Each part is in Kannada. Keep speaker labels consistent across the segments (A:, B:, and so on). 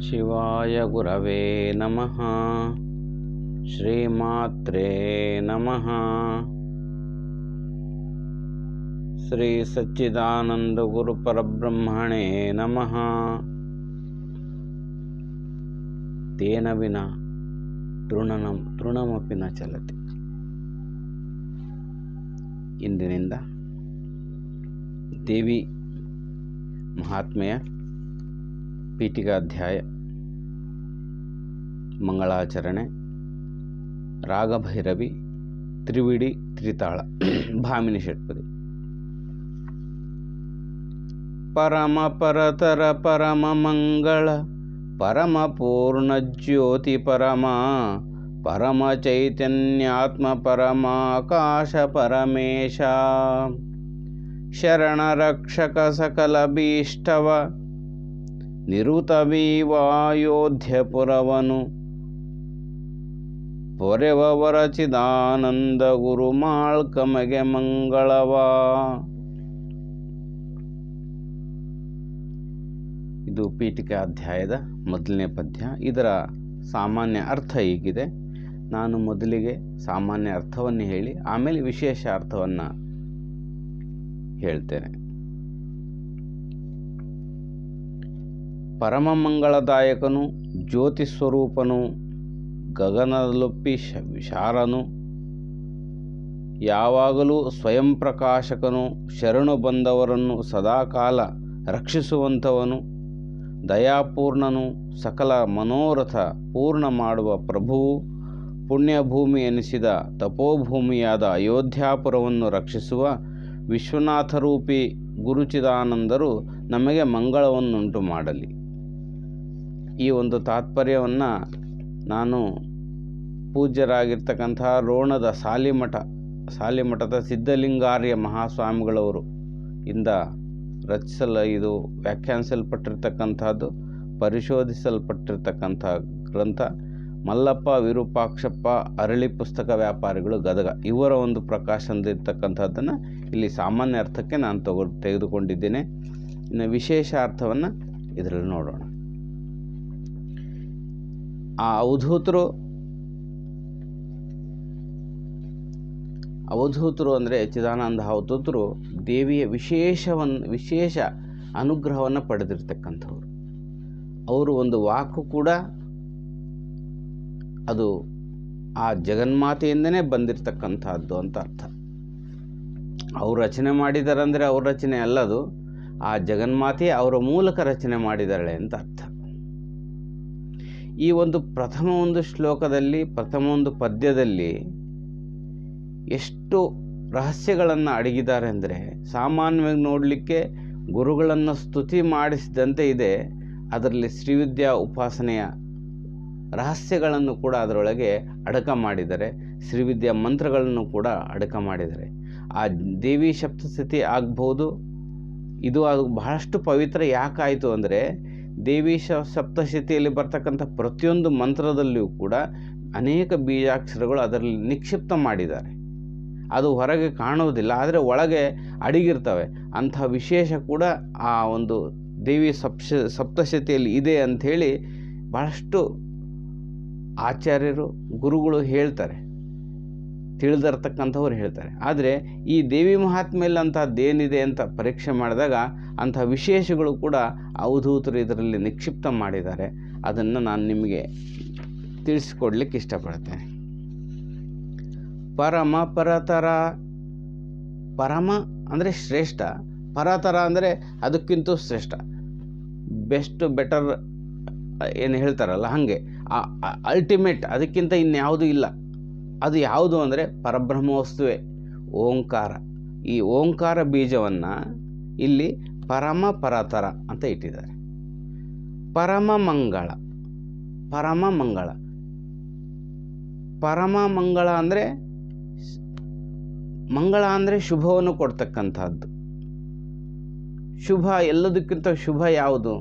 A: ಶಿವಾಯ ಗುರವೇ ನಮಃ. ಶ್ರೀಮಾತ್ರೇ ನಮಃ. ಶ್ರೀ ಸಚ್ಚಿದಾನಂದ ಗುರು ಪರಬ್ರಹ್ಮಣೇ ನಮಃ. ತೇನ ವಿನಾ ತೃಣಮಪಿ ನ ಚಲತಿ. ಇಂದಿನಿಂದ ದೇವಿ ಮಹಾತ್ಮೆಯ ಪೀಠಿಕಾಧ್ಯಾಯ, ಮಂಗಳಾಚರಣೆ, ರಾಗಭೈರವಿ, ತ್ರಿವಿಡಿ, ತ್ರಿತಾಳ, ಭಾಮಿನಿ ಷಟ್ಪದಿ. ಪರಮ ಪರತರ ಪರಮ ಮಂಗಳ ಪರಮ ಪೂರ್ಣ ಜ್ಯೋತಿ ಪರಮ ಪರಮ ಚೈತನ್ಯಾತ್ಮ ಪರಮಾಕಾಶ ಪರಮೇಶ ಶರಣ ರಕ್ಷಕ ಸಕಲ ಭೀಷ್ಟವ ನಿರುತವೀವಾಯೋಧ್ಯಪುರವನು ಪೊರೆವರಚಿದಾನಂದ ಗುರು ಮಾಳ್ಕಮಗೆ ಮಂಗಳವ. ಇದು ಪೀಠಿಕೆ ಅಧ್ಯಾಯದ ಮೊದಲನೇ ಪದ್ಯ. ಇದರ ಸಾಮಾನ್ಯ ಅರ್ಥ ಹೀಗಿದೆ. ನಾನು ಮೊದಲಿಗೆ ಸಾಮಾನ್ಯ ಅರ್ಥವನ್ನು ಹೇಳಿ ಆಮೇಲೆ ವಿಶೇಷ ಅರ್ಥವನ್ನು ಹೇಳ್ತೇನೆ. ಪರಮ ಮಂಗಳದಾಯಕನು, ಜ್ಯೋತಿ ಸ್ವರೂಪನು, ಗಗನದಲ್ಲೊಪ್ಪಿ ವಿಶಾರನು, ಯಾವಾಗಲೂ ಸ್ವಯಂ ಪ್ರಕಾಶಕನು, ಶರಣು ಬಂದವರನ್ನು ಸದಾಕಾಲ ರಕ್ಷಿಸುವಂಥವನು, ದಯಾಪೂರ್ಣನು, ಸಕಲ ಮನೋರಥ ಪೂರ್ಣ ಮಾಡುವ ಪ್ರಭುವು, ಪುಣ್ಯಭೂಮಿ ಎನಿಸಿದ ತಪೋಭೂಮಿಯಾದ ಅಯೋಧ್ಯಾಪುರವನ್ನು ರಕ್ಷಿಸುವ ವಿಶ್ವನಾಥರೂಪಿ ಗುರುಚಿದಾನಂದರು ನಮಗೆ ಮಂಗಳವನ್ನುಂಟು ಮಾಡಲಿ. ಈ ಒಂದು ತಾತ್ಪರ್ಯವನ್ನು ನಾನು ಪೂಜ್ಯರಾಗಿರ್ತಕ್ಕಂತಹ ರೋಣದ ಸಾಲಿಮಠದ ಸಿದ್ಧಲಿಂಗಾರ್ಯ ಮಹಾಸ್ವಾಮಿಗಳವರು ಇಂದ ಇದು ವ್ಯಾಖ್ಯಾನಿಸಲ್ಪಟ್ಟಿರ್ತಕ್ಕಂಥದ್ದು, ಪರಿಶೋಧಿಸಲ್ಪಟ್ಟಿರ್ತಕ್ಕಂಥ ಗ್ರಂಥ ಮಲ್ಲಪ್ಪ ವಿರೂಪಾಕ್ಷಪ್ಪ ಅರಳಿ ಪುಸ್ತಕ ವ್ಯಾಪಾರಿಗಳು ಗದಗ ಇವರ ಒಂದು ಪ್ರಕಾಶನದಿರ್ತಕ್ಕಂಥದ್ದನ್ನು ಇಲ್ಲಿ ಸಾಮಾನ್ಯ ಅರ್ಥಕ್ಕೆ ನಾನು ತೆಗೆದುಕೊಂಡಿದ್ದೇನೆ. ಇನ್ನು ವಿಶೇಷ ಅರ್ಥವನ್ನು ಇದರಲ್ಲಿ ನೋಡೋಣ. ಆ ಅವಧೂತರು ಅಂದರೆ ಚಿದಾನಂದ ಅವಧೂತರು ದೇವಿಯ ವಿಶೇಷ ಅನುಗ್ರಹವನ್ನು ಪಡೆದಿರ್ತಕ್ಕಂಥವ್ರು. ಅವರು ಒಂದು ವಾಕು ಕೂಡ ಅದು ಆ ಜಗನ್ಮಾತೆಯಿಂದನೇ ಬಂದಿರತಕ್ಕಂಥದ್ದು ಅಂತ ಅರ್ಥ. ಅವರು ರಚನೆ ಮಾಡಿದ್ದಾರೆ ಅಂದರೆ ಅವ್ರ ರಚನೆ ಅಲ್ಲದು, ಆ ಜಗನ್ಮಾತೆ ಅವರ ಮೂಲಕ ರಚನೆ ಮಾಡಿದ್ದಾಳೆ ಅಂತ ಅರ್ಥ. ಈ ಒಂದು ಪ್ರಥಮ ಒಂದು ಶ್ಲೋಕದಲ್ಲಿ, ಪ್ರಥಮ ಒಂದು ಪದ್ಯದಲ್ಲಿ ಎಷ್ಟು ರಹಸ್ಯಗಳನ್ನು ಅಡಗಿದ್ದಾರೆ ಅಂದರೆ, ಸಾಮಾನ್ಯವಾಗಿ ನೋಡಲಿಕ್ಕೆ ಗುರುಗಳನ್ನು ಸ್ತುತಿ ಮಾಡಿಸಿದಂತೆ ಇದೆ. ಅದರಲ್ಲಿ ಶ್ರೀವಿದ್ಯಾ ಉಪಾಸನೆಯ ರಹಸ್ಯಗಳನ್ನು ಕೂಡ ಅದರೊಳಗೆ ಅಡಕ ಮಾಡಿದ್ದಾರೆ. ಶ್ರೀವಿದ್ಯಾ ಮಂತ್ರಗಳನ್ನು ಕೂಡ ಅಡಕ ಮಾಡಿದ್ದಾರೆ. ಆ ದೇವಿ ಸಪ್ತಶತಿ ಆಗ್ಬೋದು. ಇದು ಅದು ಬಹಳಷ್ಟು ಪವಿತ್ರ ಯಾಕಾಯಿತು ಅಂದರೆ, ದೇವಿ ಸಪ್ತಶತಿಯಲ್ಲಿ ಬರ್ತಕ್ಕಂಥ ಪ್ರತಿಯೊಂದು ಮಂತ್ರದಲ್ಲಿಯೂ ಕೂಡ ಅನೇಕ ಬೀಜಾಕ್ಷರಗಳು ಅದರಲ್ಲಿ ನಿಕ್ಷಿಪ್ತ ಮಾಡಿದ್ದಾರೆ. ಅದು ಹೊರಗೆ ಕಾಣುವುದಿಲ್ಲ, ಆದರೆ ಒಳಗೆ ಅಡಗಿರ್ತವೆ. ಅಂಥ ವಿಶೇಷ ಕೂಡ ಆ ಒಂದು ದೇವಿ ಸಪ್ತಶತಿಯಲ್ಲಿ ಇದೆ ಅಂಥೇಳಿ ಬಹಳಷ್ಟು ಆಚಾರ್ಯರು, ಗುರುಗಳು ಹೇಳ್ತಾರೆ, ತಿಳಿದಿರ್ತಕ್ಕಂಥವ್ರು ಹೇಳ್ತಾರೆ. ಆದರೆ ಈ ದೇವಿ ಮಹಾತ್ಮೆಯಲ್ಲಿ ಅಂಥದ್ದೇನಿದೆ ಅಂತ ಪರೀಕ್ಷೆ ಮಾಡಿದಾಗ ಅಂಥ ವಿಶೇಷಗಳು ಕೂಡ ಅವಧೂತರು ಇದರಲ್ಲಿ ನಿಕ್ಷಿಪ್ತ ಮಾಡಿದ್ದಾರೆ. ಅದನ್ನು ನಾನು ನಿಮಗೆ ತಿಳಿಸಿಕೊಡ್ಲಿಕ್ಕೆ ಇಷ್ಟಪಡ್ತೇನೆ. ಪರಮ ಪರತರ. ಪರಮ ಅಂದರೆ ಶ್ರೇಷ್ಠ, ಪರತರ ಅಂದರೆ ಅದಕ್ಕಿಂತ ಶ್ರೇಷ್ಠ, ಬೆಸ್ಟ್, ಬೆಟರ್ ಏನು ಹೇಳ್ತಾರಲ್ಲ ಹಾಗೆ, ಅಲ್ಟಿಮೇಟ್, ಅದಕ್ಕಿಂತ ಇನ್ಯಾವುದೂ ಇಲ್ಲ. ಅದು ಯಾವುದು ಅಂದರೆ ಪರಬ್ರಹ್ಮ ವಸ್ತುವೇ, ಓಂಕಾರ. ಈ ಓಂಕಾರ ಬೀಜವನ್ನು ಇಲ್ಲಿ ಪರಮ ಪರತರ ಅಂತ ಇಟ್ಟಿದ್ದಾರೆ. ಪರಮ ಮಂಗಳ. ಪರಮ ಮಂಗಳ ಅಂದರೆ ಮಂಗಳ ಅಂದರೆ ಶುಭವನ್ನು ಕೊಡ್ತಕ್ಕಂಥದ್ದು. ಶುಭ, ಎಲ್ಲದಕ್ಕಿಂತ ಶುಭ ಯಾವುದು?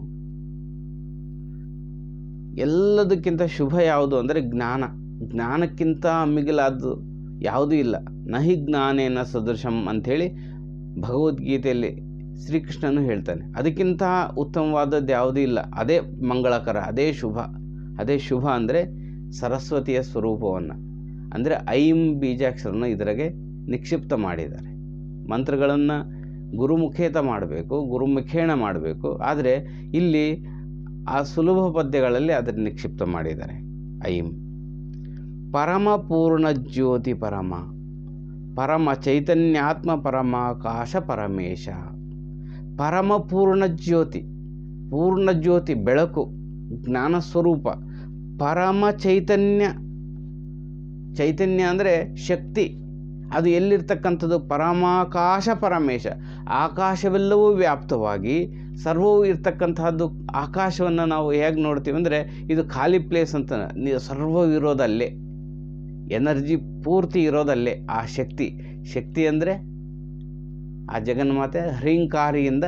A: ಎಲ್ಲದಕ್ಕಿಂತ ಶುಭ ಯಾವುದು ಅಂದರೆ ಜ್ಞಾನ. ಜ್ಞಾನಕ್ಕಿಂತ ಮಿಗಿಲಾದ್ದು ಯಾವುದೂ ಇಲ್ಲ. ನಹಿ ಜ್ಞಾನೇನ ಸದೃಶಂ ಅಂಥೇಳಿ ಭಗವದ್ಗೀತೆಯಲ್ಲಿ ಶ್ರೀಕೃಷ್ಣನು ಹೇಳ್ತಾನೆ. ಅದಕ್ಕಿಂತ ಉತ್ತಮವಾದದ್ದು ಯಾವುದೂ ಇಲ್ಲ. ಅದೇ ಮಂಗಳಕರ, ಅದೇ ಶುಭ ಅಂದರೆ ಸರಸ್ವತಿಯ ಸ್ವರೂಪವನ್ನು, ಅಂದರೆ ಐಂ ಬೀಜಾಕ್ಷರನ ಇದರಾಗೆ ನಿಕ್ಷಿಪ್ತ ಮಾಡಿದ್ದಾರೆ. ಮಂತ್ರಗಳನ್ನು ಗುರುಮುಖೇತ ಮಾಡಬೇಕು, ಗುರುಮುಖೇಣ ಮಾಡಬೇಕು. ಆದರೆ ಇಲ್ಲಿ ಆ ಸುಲಭ ಪದ್ಯಗಳಲ್ಲಿ ಅದನ್ನು ನಿಕ್ಷಿಪ್ತ ಮಾಡಿದ್ದಾರೆ. ಐಂ ಪರಮ ಪೂರ್ಣ ಜ್ಯೋತಿ ಪರಮ ಚೈತನ್ಯಾತ್ಮ ಪರಮಾಕಾಶ ಪರಮೇಶ. ಪರಮ ಪೂರ್ಣ ಜ್ಯೋತಿ ಬೆಳಕು, ಜ್ಞಾನ ಸ್ವರೂಪ. ಪರಮ ಚೈತನ್ಯ ಅಂದರೆ ಶಕ್ತಿ. ಅದು ಎಲ್ಲಿರ್ತಕ್ಕಂಥದ್ದು? ಪರಮಾಕಾಶ ಪರಮೇಶ. ಆಕಾಶವೆಲ್ಲವೂ ವ್ಯಾಪ್ತವಾಗಿ ಸರ್ವವೂ ಇರ್ತಕ್ಕಂತಹದ್ದು. ಆಕಾಶವನ್ನು ನಾವು ಹೇಗೆ ನೋಡ್ತೀವಿ ಅಂದರೆ ಇದು ಖಾಲಿ ಪ್ಲೇಸ್ ಅಂತ, ಸರ್ವವಿರೋದಲ್ಲೇ, ಎನರ್ಜಿ ಪೂರ್ತಿ ಇರೋದಲ್ಲೇ. ಆ ಶಕ್ತಿ ಅಂದರೆ ಆ ಜಗನ್ಮಾತೆ ಹ್ರೀಂಕಾರಿಯಿಂದ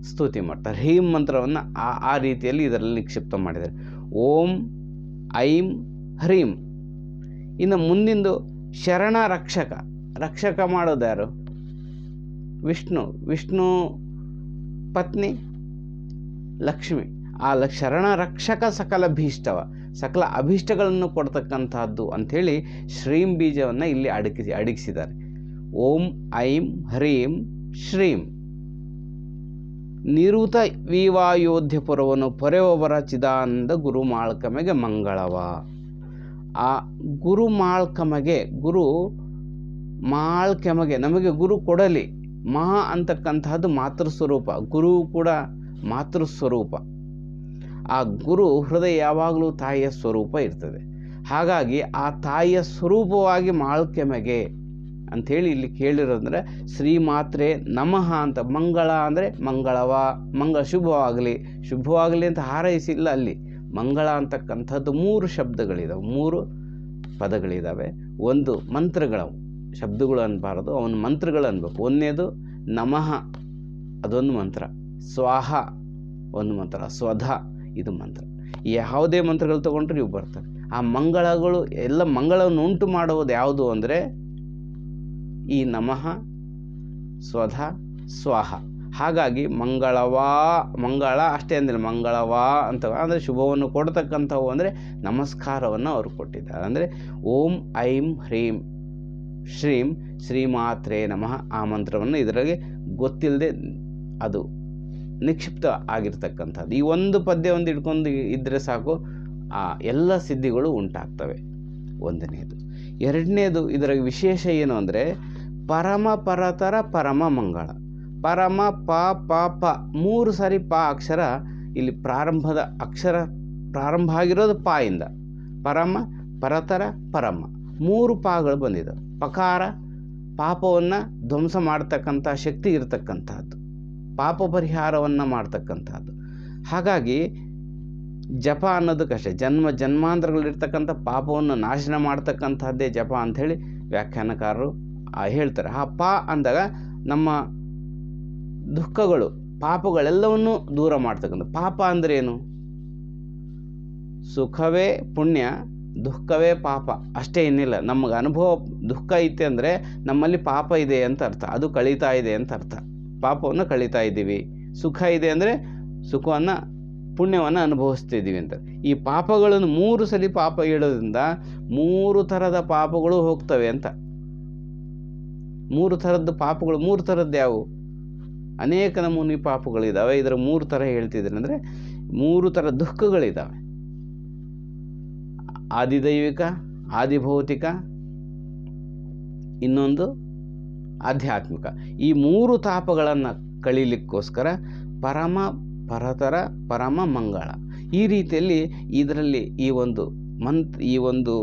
A: ಸ್ತುತಿ ಮಾಡ್ತಾರೆ. ಹ್ರೀಂ ಮಂತ್ರವನ್ನು ಆ ರೀತಿಯಲ್ಲಿ ಇದರಲ್ಲಿ ನಿಕ್ಷಿಪ್ತ ಮಾಡಿದ್ದಾರೆ. ಓಂ ಐಂ ಹ್ರೀಂ. ಇನ್ನು ಮುಂದಿಂದು ಶರಣ ರಕ್ಷಕ ಮಾಡೋದು ಯಾರು? ವಿಷ್ಣು ಪತ್ನಿ ಲಕ್ಷ್ಮಿ. ಆ ಶರಣ ರಕ್ಷಕ ಸಕಲ ಅಭೀಷ್ಟಗಳನ್ನು ಕೊಡ್ತಕ್ಕಂಥದ್ದು ಅಂಥೇಳಿ ಶ್ರೀಂ ಬೀಜವನ್ನು ಇಲ್ಲಿ ಅಡಗಿಸಿದ್ದಾರೆ. ಓಂ ಐಂ ಹ್ರೀಂ ಶ್ರೀಂ. ನಿರುತ ವಿವಾಯೋಧ್ಯ ಪುರವನು ಪೊರೆವರ ಚಿದಾನಂದ ಗುರು ಮಾಳ್ಕಮೆಗೆ ಮಂಗಳವ. ಆ ಗುರು ಮಾಳ್ಕೆಮಗೆ ನಮಗೆ ಗುರು ಕೊಡಲಿ. ಅಂತಕ್ಕಂತಹದ್ದು ಮಾತೃಸ್ವರೂಪ, ಗುರು ಕೂಡ ಮಾತೃಸ್ವರೂಪ. ಆ ಗುರು ಹೃದಯ ಯಾವಾಗಲೂ ತಾಯಿಯ ಸ್ವರೂಪ ಇರ್ತದೆ. ಹಾಗಾಗಿ ಆ ತಾಯಿಯ ಸ್ವರೂಪವಾಗಿ ಮಾಳ್ಕೆಮೆಗೆ ಅಂಥೇಳಿ ಇಲ್ಲಿ ಕೇಳಿರೋದಂದರೆ ಶ್ರೀಮಾತ್ರೆ ನಮಃ ಅಂತ. ಮಂಗಳ ಅಂದರೆ ಮಂಗಳವ, ಶುಭವಾಗಲಿ ಅಂತ ಹಾರೈಸಿಲ್ಲ. ಅಲ್ಲಿ ಮಂಗಳ ಅಂತಕ್ಕಂಥದ್ದು 3 ಶಬ್ದಗಳಿದ್ದಾವೆ, 3 ಪದಗಳಿದ್ದಾವೆ. ಒಂದು ಮಂತ್ರಗಳು, ಶಬ್ದಗಳು ಅನ್ಬಾರದು, ಅವನ ಮಂತ್ರಗಳು ಅನ್ಬೇಕು. ಒಂದನೇದು ನಮಃ, ಅದೊಂದು ಮಂತ್ರ. ಸ್ವಾಹ ಒಂದು ಮಂತ್ರ. ಸ್ವಧ ಇದು ಮಂತ್ರ. ಯಾವುದೇ ಮಂತ್ರಗಳು ತೊಗೊಂಡ್ರೆ ಇವು ಬರ್ತವೆ. ಆ ಮಂಗಳಗಳು ಎಲ್ಲ ಮಂಗಳವನ್ನು ಉಂಟು ಮಾಡುವುದು ಯಾವುದು ಅಂದರೆ ಈ ನಮಃ, ಸ್ವಧ, ಸ್ವಾಹ. ಹಾಗಾಗಿ ಮಂಗಳ ಅಷ್ಟೇ ಅಂದರೆ ಮಂಗಳವಾ ಅಂತ ಅಂದರೆ ಶುಭವನ್ನು ಕೊಡ್ತಕ್ಕಂಥವು ಅಂದರೆ ನಮಸ್ಕಾರವನ್ನು ಅವರು ಕೊಟ್ಟಿದ್ದಾರೆ. ಅಂದರೆ ಓಂ ಐಂ ಹ್ರೀಂ ಶ್ರೀಂ ಶ್ರೀಮಾತ್ರೇ ನಮಃ ಆ ಮಂತ್ರವನ್ನು ಇದರಾಗೆ ಗೊತ್ತಿಲ್ಲದೆ ಅದು ನಿಕ್ಷಿಪ್ತ ಆಗಿರ್ತಕ್ಕಂಥದ್ದು. ಈ ಒಂದು ಪದ್ಯ ಒಂದು ಇಟ್ಕೊಂಡು ಇದ್ದರೆ ಸಾಕು, ಆ ಎಲ್ಲ ಸಿದ್ಧಿಗಳು ಉಂಟಾಗ್ತವೆ. ಒಂದನೇದು. ಎರಡನೇದು ಇದರ ವಿಶೇಷ ಏನು ಅಂದರೆ ಪರಮ ಪರತರ ಪರಮ ಮಂಗಳ. ಪರಮ ಪ 3 ಸಾರಿ ಅಕ್ಷರ ಇಲ್ಲಿ ಪ್ರಾರಂಭದ ಅಕ್ಷರ ಪ್ರಾರಂಭ ಆಗಿರೋದು ಇಂದ. ಪರಮ ಪರತರ ಪರಮ 3 ಪಾಗಳು ಬಂದಿದ್ದಾವೆ. ಪಕಾರ ಪಾಪವನ್ನು ಧ್ವಂಸ ಮಾಡ್ತಕ್ಕಂಥ ಶಕ್ತಿ ಇರತಕ್ಕಂಥದ್ದು, ಪಾಪ ಪರಿಹಾರವನ್ನು ಮಾಡ್ತಕ್ಕಂಥದ್ದು. ಹಾಗಾಗಿ ಜಪ ಅನ್ನೋದಕ್ಕಷ್ಟೇ, ಜನ್ಮಾಂತರಗಳಿರ್ತಕ್ಕಂಥ ಪಾಪವನ್ನು ನಾಶನ ಮಾಡ್ತಕ್ಕಂಥದ್ದೇ ಜಪ ಅಂಥೇಳಿ ವ್ಯಾಖ್ಯಾನಕಾರರು ಹೇಳ್ತಾರೆ. ಆ ಅಂದಾಗ ನಮ್ಮ ದುಃಖಗಳು ಪಾಪಗಳೆಲ್ಲವನ್ನೂ ದೂರ ಮಾಡ್ತಕ್ಕಂಥ. ಪಾಪ ಅಂದರೆ ಏನು? ಸುಖವೇ ಪುಣ್ಯ, ದುಃಖವೇ ಪಾಪ, ಅಷ್ಟೇ, ಏನಿಲ್ಲ. ನಮಗೆ ಅನುಭವ ದುಃಖ ಐತೆ ಅಂದರೆ ನಮ್ಮಲ್ಲಿ ಪಾಪ ಇದೆ ಅಂತ ಅರ್ಥ, ಅದು ಕಳೀತಾ ಇದೆ ಅಂತ ಅರ್ಥ. ಪಾಪವನ್ನು ಕಳೀತಾ ಇದ್ದೀವಿ. ಸುಖ ಇದೆ ಅಂದರೆ ಸುಖವನ್ನು ಪುಣ್ಯವನ್ನು ಅನುಭವಿಸ್ತಿದ್ದೀವಿ ಅಂತ. ಈ ಪಾಪಗಳನ್ನು 3 ಸಲ ಪಾಪ ಹೇಳೋದ್ರಿಂದ 3 ಥರದ ಪಾಪಗಳು ಹೋಗ್ತವೆ ಅಂತ. 3 ಥರದ್ದು ಪಾಪಗಳು. 3 ಥರದ್ದು ಯಾವುವು? ಅನೇಕ ನಮೂನಿ ಪಾಪಗಳಿದ್ದಾವೆ. ಇದರ 3 ಥರ ಹೇಳ್ತಿದ್ದಾರೆ. ಅಂದರೆ 3 ಥರ ದುಃಖಗಳಿದ್ದಾವೆ. ಆದಿದೈವಿಕ, ಆದಿಭೌತಿಕ, ಇನ್ನೊಂದು ಆಧ್ಯಾತ್ಮಿಕ. ಈ 3 ತಾಪಗಳನ್ನು ಕಳೀಲಿಕ್ಕೋಸ್ಕರ ಪರಮ ಪರತರ ಪರಮ ಮಂಗಳ. ಈ ರೀತಿಯಲ್ಲಿ ಇದರಲ್ಲಿ ಈ ಒಂದು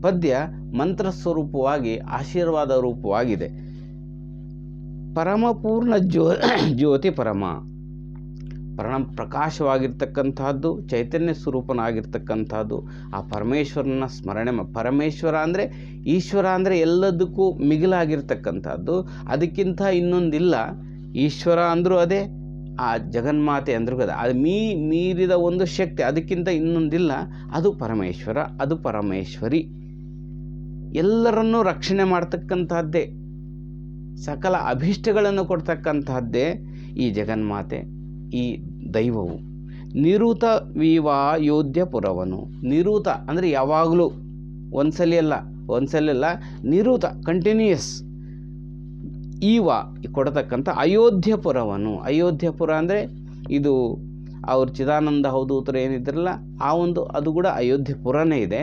A: ಪದ್ಯ ಮಂತ್ರ ಸ್ವರೂಪವಾಗಿ ಆಶೀರ್ವಾದ ರೂಪವಾಗಿದೆ. ಪರಮಪೂರ್ಣ ಜ್ಯೋತಿ ಪರಮ ಪ್ರಕಾಶವಾಗಿರ್ತಕ್ಕಂಥದ್ದು, ಚೈತನ್ಯ ಸ್ವರೂಪನಾಗಿರ್ತಕ್ಕಂಥದ್ದು ಆ ಪರಮೇಶ್ವರನ ಸ್ಮರಣೆ. ಪರಮೇಶ್ವರ ಅಂದರೆ ಈಶ್ವರ ಅಂದರೆ ಎಲ್ಲದಕ್ಕೂ ಮಿಗಿಲಾಗಿರ್ತಕ್ಕಂಥದ್ದು, ಅದಕ್ಕಿಂತ ಇನ್ನೊಂದಿಲ್ಲ. ಈಶ್ವರ ಅಂದರೂ ಅದೇ, ಆ ಜಗನ್ಮಾತೆ ಅಂದ್ರೂ ಅದೇ. ಅದು ಮೀರಿದ ಒಂದು ಶಕ್ತಿ, ಅದಕ್ಕಿಂತ ಇನ್ನೊಂದಿಲ್ಲ. ಅದು ಪರಮೇಶ್ವರ, ಅದು ಪರಮೇಶ್ವರಿ. ಎಲ್ಲರನ್ನೂ ರಕ್ಷಣೆ ಮಾಡ್ತಕ್ಕಂಥದ್ದೇ. ಸಕಲ ಅಭೀಷ್ಟಗಳನ್ನು ಕೊಡ್ತಕ್ಕಂತಹದ್ದೇ ಈ ಜಗನ್ಮಾತೆ, ಈ ದೈವವು. ನಿರುತ ವಿವಾಯೋಧ್ಯಪುರವನು. ನಿರುತ ಅಂದರೆ ಯಾವಾಗಲೂ, ಒಂದ್ಸಲ ನಿರುತ, ಕಂಟಿನ್ಯೂಯಸ್. ಈವ ಕೊಡತಕ್ಕಂಥ ಅಯೋಧ್ಯಪುರವನು. ಅಯೋಧ್ಯಪುರ ಅಂದರೆ ಇದು ಅವ್ರ ಚಿದಾನಂದ ಅವಧೂತರು ಏನಿದ್ರಲ್ಲ ಆ ಒಂದು, ಅದು ಕೂಡ ಅಯೋಧ್ಯಪುರನೇ ಇದೆ.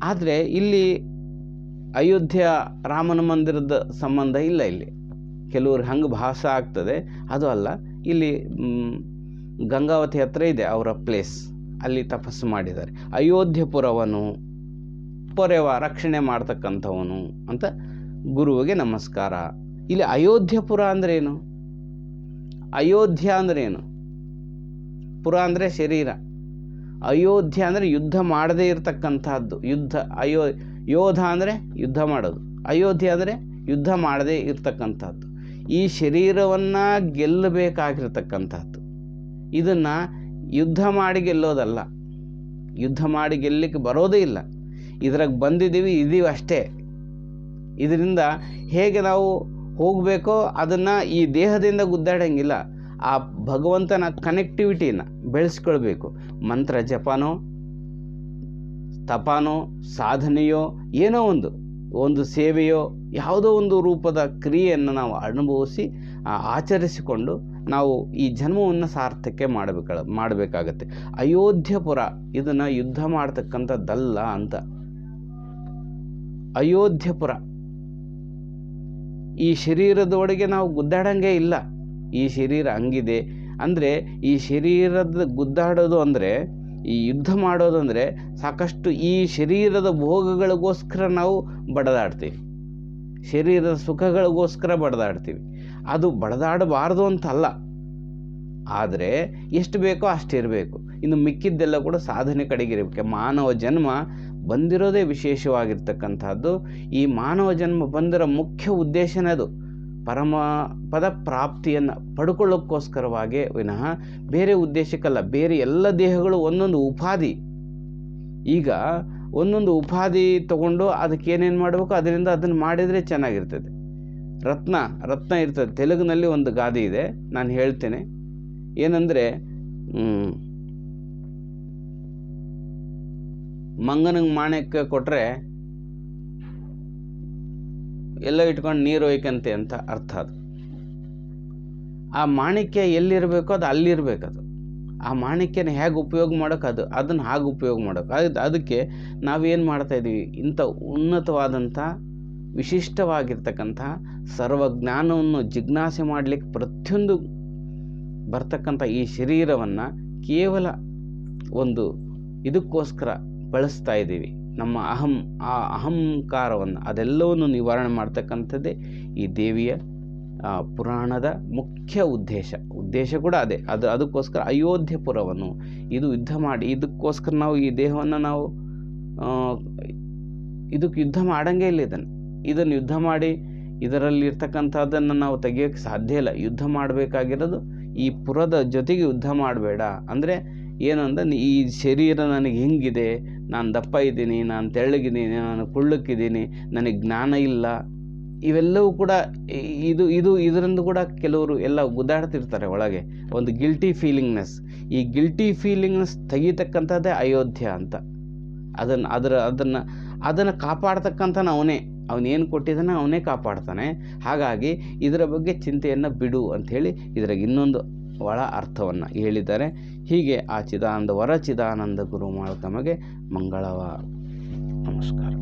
A: ಆದರೆ ಇಲ್ಲಿ ಅಯೋಧ್ಯ ರಾಮನ ಮಂದಿರದ ಸಂಬಂಧ ಇಲ್ಲ. ಇಲ್ಲಿ ಕೆಲವ್ರು ಹಂಗೆ ಭಾಸ ಆಗ್ತದೆ, ಅದು ಅಲ್ಲ. ಇಲ್ಲಿ ಗಂಗಾವತಿ ಹತ್ರ ಇದೆ ಅವರ ಪ್ಲೇಸ್, ಅಲ್ಲಿ ತಪಸ್ಸು ಮಾಡಿದ್ದಾರೆ. ಅಯೋಧ್ಯಪುರವನು, ಪೊರೆವ ರಕ್ಷಣೆ ಮಾಡ್ತಕ್ಕಂಥವನು ಅಂತ ಗುರುವಿಗೆ ನಮಸ್ಕಾರ. ಇಲ್ಲಿ ಅಯೋಧ್ಯಪುರ ಅಂದರೆ ಏನು? ಅಯೋಧ್ಯ ಅಂದರೆ ಏನು? ಪುರ ಅಂದರೆ ಶರೀರ, ಅಯೋಧ್ಯ ಅಂದರೆ ಯುದ್ಧ ಮಾಡದೇ ಇರತಕ್ಕಂಥದ್ದು. ಯೋಧ ಅಂದರೆ ಯುದ್ಧ ಮಾಡೋದು, ಅಯೋಧ್ಯ ಅಂದರೆ ಯುದ್ಧ ಮಾಡದೇ ಇರತಕ್ಕಂಥದ್ದು. ಈ ಶರೀರವನ್ನು ಗೆಲ್ಲಬೇಕಾಗಿರ್ತಕ್ಕಂಥದ್ದು. ಇದನ್ನು ಯುದ್ಧ ಮಾಡಿ ಗೆಲ್ಲೋದಲ್ಲ, ಯುದ್ಧ ಮಾಡಿ ಗೆಲ್ಲಲಿಕ್ಕೆ ಬರೋದೇ ಇಲ್ಲ. ಇದ್ರಾಗ ಇದೀವಿ ಅಷ್ಟೇ. ಇದರಿಂದ ಹೇಗೆ ನಾವು ಹೋಗಬೇಕೋ ಅದನ್ನು ಈ ದೇಹದಿಂದ ಗುದ್ದಾಡಂಗಿಲ್ಲ. ಆ ಭಗವಂತನ ಕನೆಕ್ಟಿವಿಟಿನ ಬೆಳೆಸ್ಕೊಳ್ಬೇಕು. ಮಂತ್ರ ಜಪನೋ, ತಪನೋ, ಸಾಧನೆಯೋ, ಏನೋ ಒಂದು ಸೇವೆಯೋ, ಯಾವುದೋ ಒಂದು ರೂಪದ ಕ್ರಿಯೆಯನ್ನು ನಾವು ಅನುಭವಿಸಿ ಆಚರಿಸಿಕೊಂಡು ನಾವು ಈ ಜನ್ಮವನ್ನು ಸಾರ್ಥಕ್ಕೆ ಮಾಡಬೇಕಾಗತ್ತೆ. ಅಯೋಧ್ಯಪುರ ಇದನ್ನು ಯುದ್ಧ ಮಾಡ್ತಕ್ಕಂಥದ್ದಲ್ಲ ಅಂತ. ಅಯೋಧ್ಯಪುರ ಈ ಶರೀರದೊಳಗೆ ನಾವು ಗುದ್ದಾಡಂಗೆ ಇಲ್ಲ. ಈ ಶರೀರ ಹಂಗಿದೆ ಅಂದರೆ, ಈ ಶರೀರದ ಗುದ್ದಾಡೋದು ಅಂದರೆ, ಈ ಯುದ್ಧ ಮಾಡೋದು ಅಂದರೆ ಸಾಕಷ್ಟು ಈ ಶರೀರದ ಭೋಗಗಳಿಗೋಸ್ಕರ ನಾವು ಬಡದಾಡ್ತೀವಿ, ಶರೀರದ ಸುಖಗಳಿಗೋಸ್ಕರ ಬಡದಾಡ್ತೀವಿ. ಅದು ಬಡದಾಡಬಾರ್ದು ಅಂತಲ್ಲ, ಆದರೆ ಎಷ್ಟು ಬೇಕೋ ಅಷ್ಟಿರಬೇಕು. ಇನ್ನು ಮಿಕ್ಕಿದ್ದೆಲ್ಲ ಕೂಡ ಸಾಧನೆ ಕಡೆಗಿರಬೇಕು. ಮಾನವ ಜನ್ಮ ಬಂದಿರೋದೇ ವಿಶೇಷವಾಗಿರ್ತಕ್ಕಂಥದ್ದು. ಈ ಮಾನವ ಜನ್ಮ ಬಂದಿರೋ ಮುಖ್ಯ ಉದ್ದೇಶನೇ ಅದು, ಪರಮ ಪದ ಪ್ರಾಪ್ತಿಯನ್ನು ಪಡ್ಕೊಳ್ಳೋಕ್ಕೋಸ್ಕರವಾಗೇ ವಿನಃ ಬೇರೆ ಉದ್ದೇಶಕ್ಕಲ್ಲ. ಬೇರೆ ಎಲ್ಲ ದೇಹಗಳು ಒಂದೊಂದು ಉಪಾಧಿ. ಈಗ ಒಂದೊಂದು ಉಪಾಧಿ ತಗೊಂಡು ಅದಕ್ಕೆ ಏನೇನು ಮಾಡಬೇಕು ಅದರಿಂದ ಅದನ್ನು ಮಾಡಿದರೆ ಚೆನ್ನಾಗಿರ್ತದೆ. ರತ್ನ ಇರ್ತದೆ. ತೆಲುಗಿನಲ್ಲಿ ಒಂದು ಗಾದೆ ಇದೆ, ನಾನು ಹೇಳ್ತೇನೆ. ಏನಂದರೆ, ಮಂಗನಿಗೆ ಮಾಣಿಕ್ಯ ಕೊಟ್ಟರೆ ಎಲ್ಲ ಇಟ್ಕೊಂಡು ನೀರು ಒಯ್ಕಂತೆ ಅಂತ ಅರ್ಥ. ಅದು ಆ ಮಾಣಿಕ್ಯ ಎಲ್ಲಿರಬೇಕೋ ಅದು ಅಲ್ಲಿರಬೇಕದು. ಆ ಮಾಣಿಕ್ಯನ ಹೇಗೆ ಉಪಯೋಗ ಮಾಡೋಕೆ ಅದನ್ನು ಹಾಗೆ ಉಪಯೋಗ ಮಾಡೋಕೆ. ಅದಕ್ಕೆ ನಾವೇನು ಮಾಡ್ತಾಯಿದ್ದೀವಿ, ಇಂಥ ಉನ್ನತವಾದಂಥ ವಿಶಿಷ್ಟವಾಗಿರ್ತಕ್ಕಂಥ ಸರ್ವಜ್ಞಾನವನ್ನು ಜಿಜ್ಞಾಸೆ ಮಾಡಲಿಕ್ಕೆ ಪ್ರತಿಯೊಂದು ಬರ್ತಕ್ಕಂಥ ಈ ಶರೀರವನ್ನು ಕೇವಲ ಒಂದು ಇದಕ್ಕೋಸ್ಕರ ಬಳಸ್ತಾ ಇದ್ದೀವಿ. ನಮ್ಮ ಅಹಂಕಾರವನ್ನು ಅದೆಲ್ಲವನ್ನು ನಿವಾರಣೆ ಮಾಡ್ತಕ್ಕಂಥದ್ದೇ ಈ ದೇವಿಯ ಪುರಾಣದ ಮುಖ್ಯ ಉದ್ದೇಶ ಕೂಡ ಅದೇ. ಅದಕ್ಕೋಸ್ಕರ ಅಯೋಧ್ಯಪುರವನ್ನು ಇದು ಯುದ್ಧ ಮಾಡಿ, ಇದಕ್ಕೋಸ್ಕರ ನಾವು ಈ ದೇಹವನ್ನು ನಾವು ಇದಕ್ಕೆ ಯುದ್ಧ ಮಾಡಂಗೆ ಇಲ್ಲ. ಇದನ್ನು ಯುದ್ಧ ಮಾಡಿ ಇದರಲ್ಲಿ ಇರ್ತಕ್ಕಂಥದ್ದನ್ನು ನಾವು ತೆಗಿಯೋಕ್ಕೆ ಸಾಧ್ಯ ಇಲ್ಲ. ಯುದ್ಧ ಮಾಡಬೇಕಾಗಿರೋದು ಈ ಪುರದ ಜೊತೆಗೆ ಯುದ್ಧ ಮಾಡಬೇಡ. ಅಂದರೆ ಏನು ಅಂದರೆ, ಈ ಶರೀರ ನನಗೆ ಹಿಂಗಿದೆ, ನಾನು ದಪ್ಪ ಇದ್ದೀನಿ, ನಾನು ತೆಳ್ಳಗಿದ್ದೀನಿ, ನಾನು ಕುಳ್ಳಕ್ಕಿದ್ದೀನಿ, ನನಗೆ ಜ್ಞಾನ ಇಲ್ಲ, ಇವೆಲ್ಲವೂ ಕೂಡ ಇದರಿಂದ ಕೂಡ ಕೆಲವರು ಎಲ್ಲ ಗುದ್ದಾಡ್ತಿರ್ತಾರೆ ಒಳಗೆ. ಒಂದು ಗಿಲ್ಟಿ ಫೀಲಿಂಗ್ನೆಸ್. ಈ ಗಿಲ್ಟಿ ಫೀಲಿಂಗ್ನೆಸ್ ತೆಗಿತಕ್ಕಂಥದ್ದೇ ಅಯೋಧ್ಯ ಅಂತ. ಅದನ್ನು ಕಾಪಾಡ್ತಕ್ಕಂಥನ ಅವನೇನು ಕೊಟ್ಟಿದ್ದಾನೆ ಅವನೇ ಕಾಪಾಡ್ತಾನೆ. ಹಾಗಾಗಿ ಇದರ ಬಗ್ಗೆ ಚಿಂತೆಯನ್ನು ಬಿಡು ಅಂಥೇಳಿ ಇದ್ರಾಗ ಇನ್ನೊಂದು ಒಳ ಅರ್ಥವನ್ನು ಹೇಳಿದ್ದಾರೆ. ಹೀಗೆ ಆ ಚಿದಾನಂದ ವರ ಚಿದಾನಂದ ಗುರು ತಮಗೆ ಮಂಗಳವ. ನಮಸ್ಕಾರ.